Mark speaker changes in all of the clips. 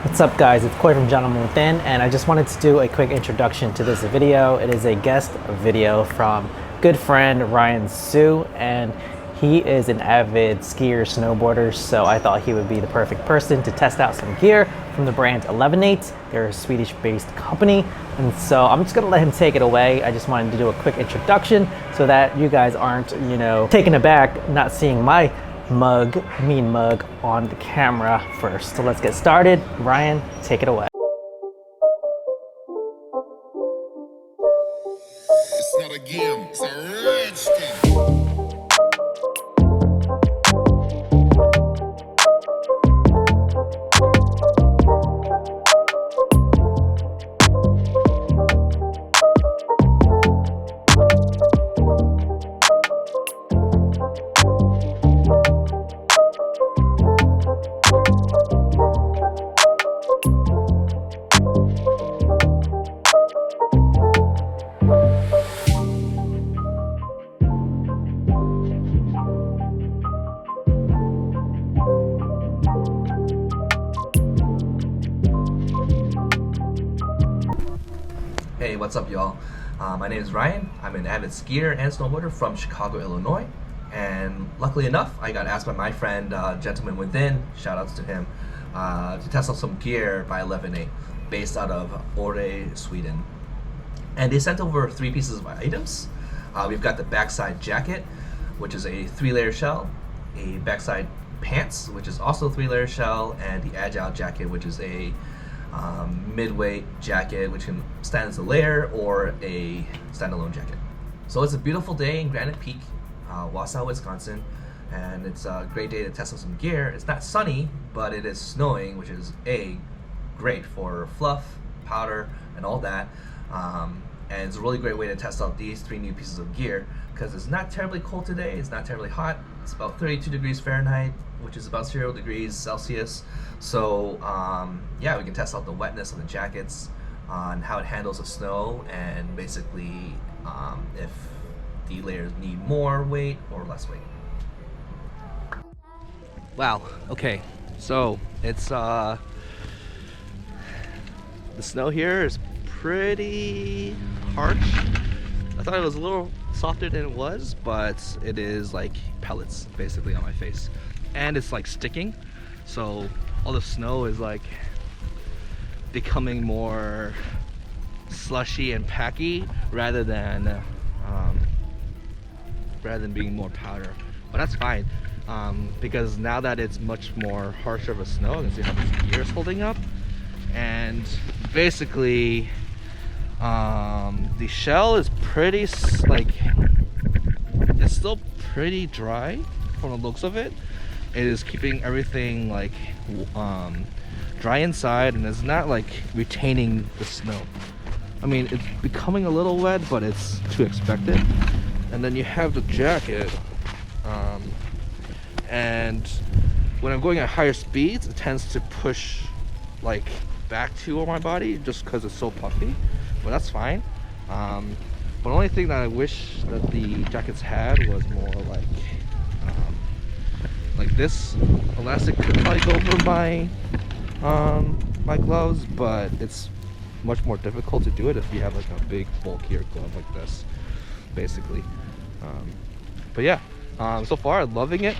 Speaker 1: What's up guys, it's Koi from Jimmy Odén, and I just wanted to do a quick introduction to this video. It is a guest video from good friend Ryan Sue, and he is an avid skier, snowboarder, so I thought he would be the perfect person to test out some gear from the brand Elevenate. They're a Swedish-based company, and so I'm just gonna let him take it away. I just wanted to do a quick introduction so that you guys aren't, taken aback not seeing my mean mug on the camera first. So let's get started. Ryan, take it away.
Speaker 2: It's not a game, it's a rich thing.
Speaker 3: Hey, what's up y'all? My name is Ryan. I'm an avid skier and snowboarder from Chicago, Illinois. And luckily enough, I got asked by my friend, Gentleman Within, shout outs to him, to test out some gear by Elevenate, based out of Åre, Sweden. And they sent over 3 pieces of items. We've got the backside jacket, which is a 3-layer shell, a backside pants, which is also a 3-layer shell, and the Agile jacket, which is a mid-weight jacket, which can stand as a layer or a standalone jacket. So it's a beautiful day in Granite Peak, Wausau, Wisconsin, and it's a great day to test out some gear. It's not sunny, but it is snowing, which is great for fluff, powder, and all that. And it's a really great way to test out these 3 new pieces of gear because it's not terribly cold today. It's not terribly hot. It's about 32 degrees Fahrenheit, which is about 0 degrees Celsius. So yeah, we can test out the wetness of the jackets, on how it handles the snow, and basically if the layers need more weight or less weight. Wow, okay, so it's the snow here is pretty harsh. I thought it was a little softer than it was, but it is like pellets basically on my face, and it's like sticking, so all the snow is like becoming more slushy and packy rather than being more powder. But that's fine, because now that it's much more harsher of a snow, you can see how this gear is holding up, and basically the shell is pretty it's still pretty dry from the looks of it. It is keeping everything like dry inside, and it's not like retaining the snow. I mean, it's becoming a little wet, but it's to expected. And then you have the jacket, and when I'm going at higher speeds, it tends to push like back to my body just because it's so puffy, but that's fine. But the only thing that I wish that the jackets had was more like this elastic could probably go over my my gloves, but it's much more difficult to do it if you have like a big bulkier glove like this, basically. But yeah, so far I'm loving it.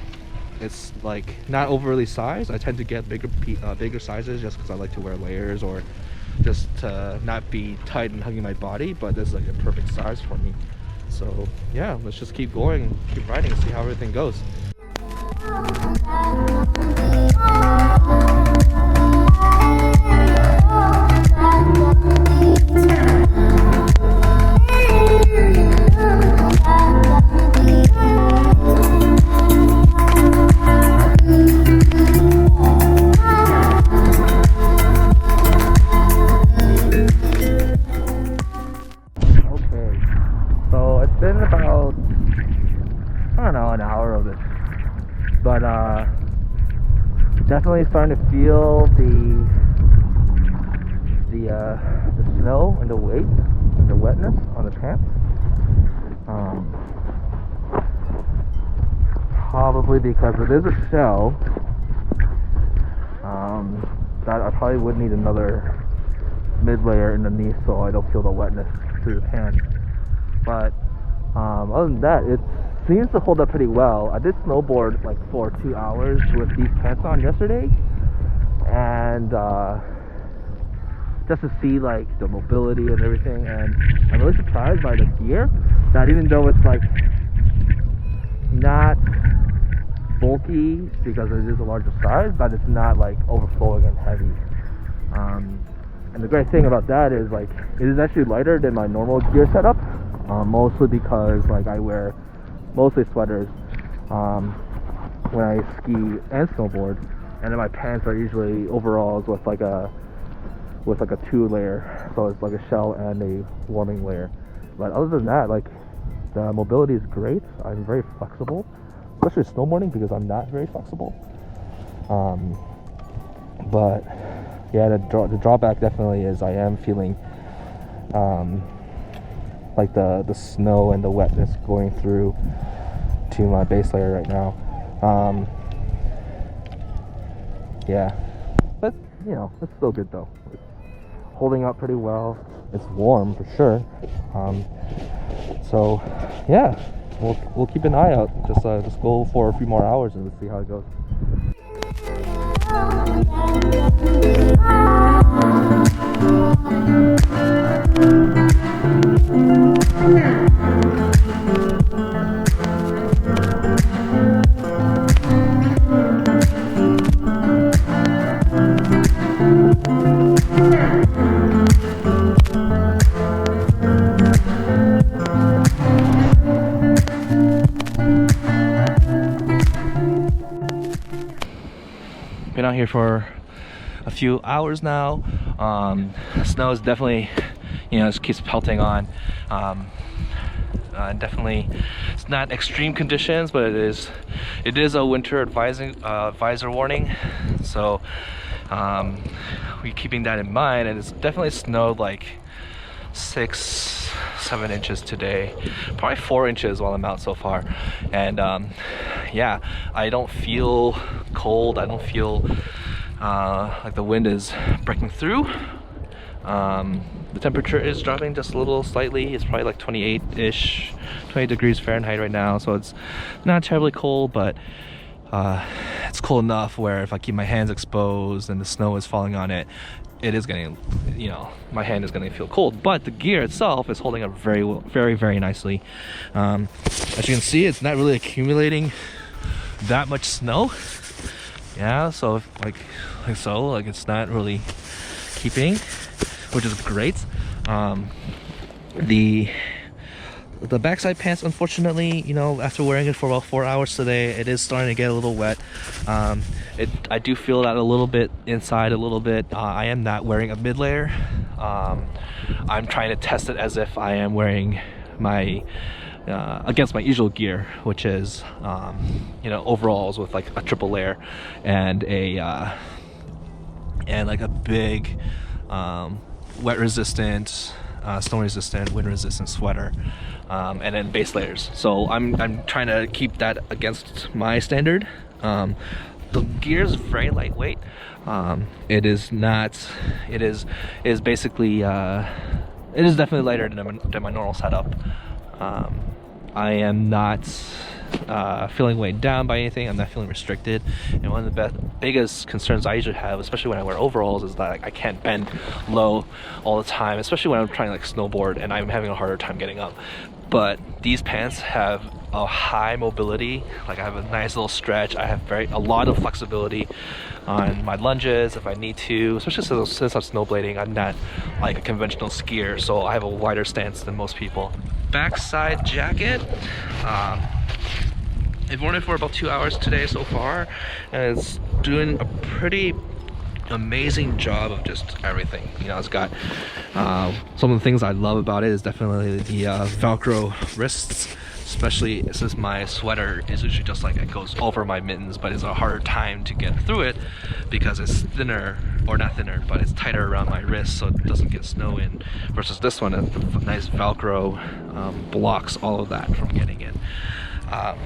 Speaker 3: It's like not overly sized. I tend to get bigger sizes just because I like to wear layers, or just to not be tight and hugging my body, but this is like a perfect size for me. So yeah, let's just keep going, keep riding, and see how everything goes. Okay, so it's been about, I don't know, an hour of this, but definitely starting to feel the snow and the weight and the wetness on the pants. Probably because it is a shell. that I probably would need another mid layer underneath so I don't feel the wetness through the pants. But other than that, it seems to hold up pretty well. I did snowboard like for 2 hours with these pants on yesterday, and just to see like the mobility and everything, and I'm really surprised by the gear, that even though it's like not bulky because it is a larger size, but it's not like overflowing and heavy. And the great thing about that is like it is actually lighter than my normal gear setup, mostly because like I wear mostly sweaters when I ski and snowboard, and then my pants are usually overalls with like a 2-layer, so it's like a shell and a warming layer. But other than that, like the mobility is great. I'm very flexible, especially snowboarding, because I'm not very flexible. But yeah, the drawback definitely is I am feeling like the snow and the wetness going through to my base layer right now. Yeah, but you know, it's still good though. It's holding up pretty well. It's warm for sure. So yeah, we'll keep an eye out. Just go for a few more hours and let's see how it goes. Been out here for a few hours now. Snow is definitely, you know, just keeps pelting on. Definitely, it's not extreme conditions, but it is a winter advisor warning. So we're keeping that in mind, and it's definitely snowed like 6-7 inches today, probably 4 inches while I'm out so far. And yeah, I don't feel cold. I don't feel like the wind is breaking through. The temperature is dropping just a little slightly. It's probably like 28 degrees Fahrenheit right now, so it's not terribly cold, but it's cold enough where if I keep my hands exposed and the snow is falling on it, it is getting, you know, my hand is going to feel cold. But the gear itself is holding up very well, very nicely. As you can see, it's not really accumulating that much snow. Yeah, so like it's not really keeping, which is great. The backside pants, unfortunately, you know, after wearing it for about 4 hours today, it is starting to get a little wet. I do feel that a little bit inside, a little bit. I am not wearing a mid layer. I'm trying to test it as if I am wearing my against my usual gear, which is you know, overalls with like a triple layer and like a big wet resistant, snow resistant, wind resistant sweater, and then base layers. So I'm trying to keep that against my standard. The gear is very lightweight. It is basically it is definitely lighter than my normal setup. I am not feeling weighed down by anything. I'm not feeling restricted. And one of the biggest concerns I usually have, especially when I wear overalls, is that I can't bend low all the time, especially when I'm trying to like snowboard and I'm having a harder time getting up. But these pants have a high mobility. Like I have a nice little stretch. I have a lot of flexibility on my lunges if I need to, especially since I'm snowblading. I'm not like a conventional skier, so I have a wider stance than most people. Backside jacket, I've worn it for about 2 hours today so far, and it's doing a pretty amazing job of just everything. You know, it's got some of the things I love about it is definitely the Velcro wrists, especially since my sweater is usually just like it goes over my mittens, but it's a harder time to get through it because it's thinner, or not thinner, but it's tighter around my wrist so it doesn't get snow in, versus this one, a nice Velcro blocks all of that from getting in. I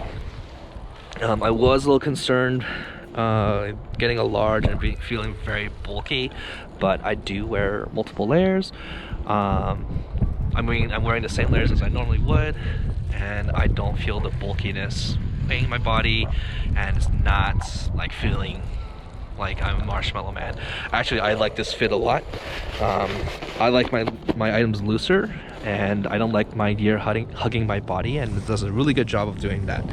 Speaker 3: was a little concerned getting a large and feeling very bulky, but I do wear multiple layers. I'm wearing the same layers as I normally would, and I don't feel the bulkiness in my body, and it's not like feeling like I'm a Marshmallow Man. Actually, I like this fit a lot. I like my items looser, and I don't like my gear hugging my body, and it does a really good job of doing that.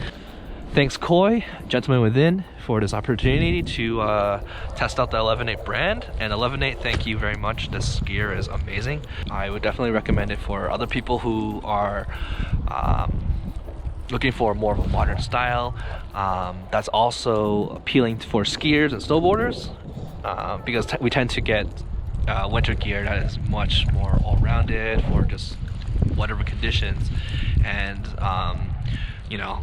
Speaker 3: Thanks Koi, Gentleman Within, for this opportunity to test out the Elevenate brand. And Elevenate, thank you very much. This gear is amazing. I would definitely recommend it for other people who are looking for more of a modern style. That's also appealing for skiers and snowboarders, because we tend to get winter gear that is much more all-rounded for just whatever conditions. And you know,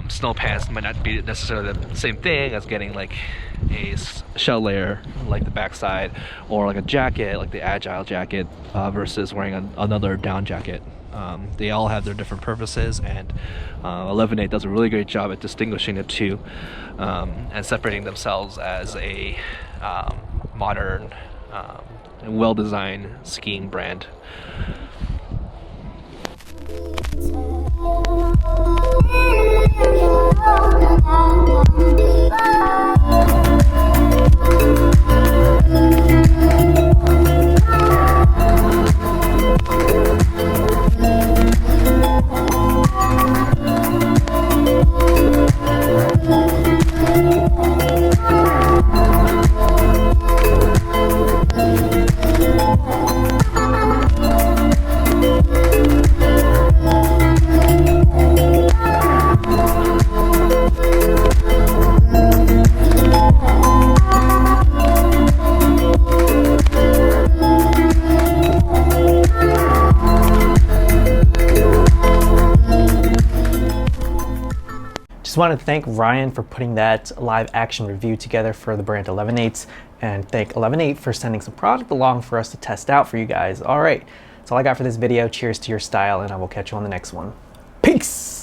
Speaker 3: snow pants might not be necessarily the same thing as getting like a shell layer like the backside, or like a jacket like the Agile jacket, versus wearing another down jacket. They all have their different purposes, and Elevenate does a really great job at distinguishing the two, and separating themselves as a modern and well-designed skiing brand.
Speaker 1: Just wanted to thank Ryan for putting that live action review together for the brand Elevenate, and thank Elevenate for sending some product along for us to test out for you guys. All right, that's all I got for this video. Cheers to your style, and I will catch you on the next one. Peace!